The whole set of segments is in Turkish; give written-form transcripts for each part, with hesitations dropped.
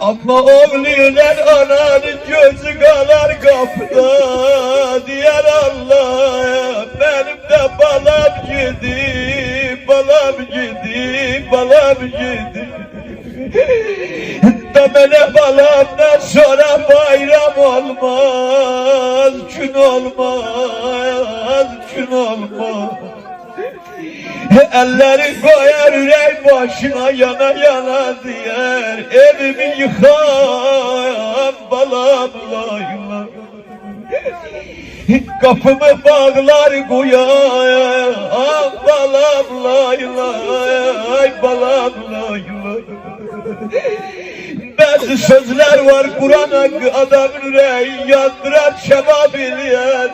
Ama oğluyla ananın gözü kalar kapıda. Diğer Allah benim de balam gidi, balam gidi, balam gidi. Damele balamdan sonra bayram olmaz, gün olmaz, gün olmaz. Elleri koyar yürek başına yana yana diyer, evimi yıkan balamla. Kapımı bağlar koyar, balamla, balamla. Bazı sözler var Kur'an'a adamın yüreği yandırar şebap ilayan.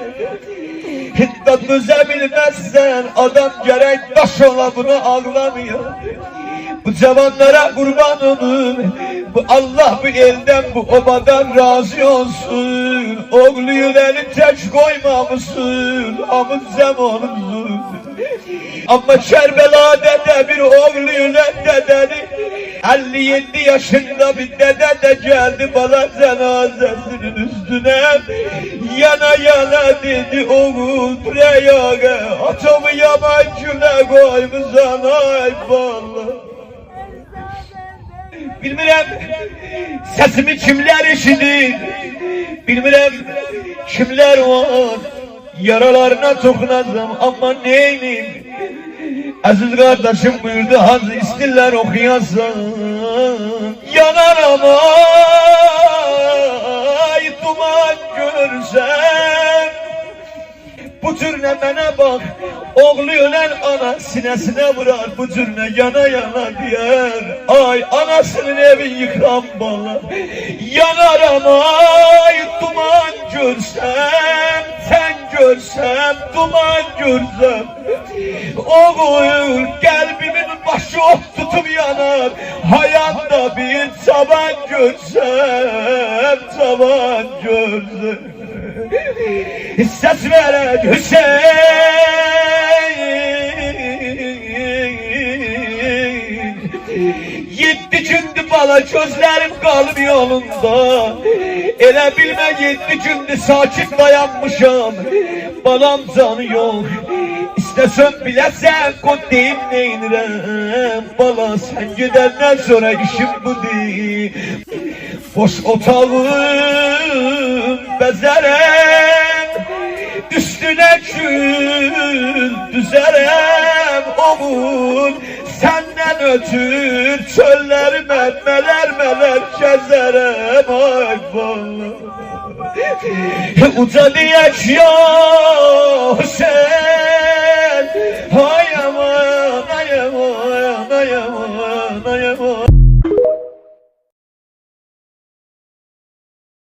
Hiddet bilmezsen adam gerek taş ola bunu ağlamıyor. Bu cavanlara kurban olun. Bu Allah bu elden bu obadan razı olsun. Oğlu yüreğini tek koymamışsın. Amın zamanımsın. Ama Kerbela'da da bir oğlu yüreğin dedeni 57 yaşında bir dede de geldi bana cenazesinin üstüne. Yana yana dedi oğul preyaga atımı yaman güne koymuşsan ay vallahi. Bilmirəm sesimi kimler eşidir, bilmirəm kimler var, yaralarına tokunacağım ama neyim? Aziz kardeşim buyurdu hazır istiller okuyasan, yanar ama duman görsem. Bu türne bana bak, oğlu ölen ana sinesine vurar, bu türne yana yana diyer. Ay anasının evi yıkan bana, yanar ama duman görsem, sen görsem, duman görsem. Oğul kalbimin başı ot tutup yanar, hayatta bir taban görsem, taban görsem. Ses veren Hüseyin 7 gündü bala gözlerim kalım yolunda. Elə bilmə 7 gündü sakit dayanmışam. Balam canı yok. İstesen bilesen kod deyim neynirəm. Bala sen gidenden sonra işim bu değil. Boş otağım bezerem, üstüne kül düzerem oğul. Senden ötür çölleri meler gezerem ay vallahi. Uca diyek ya Hüseyin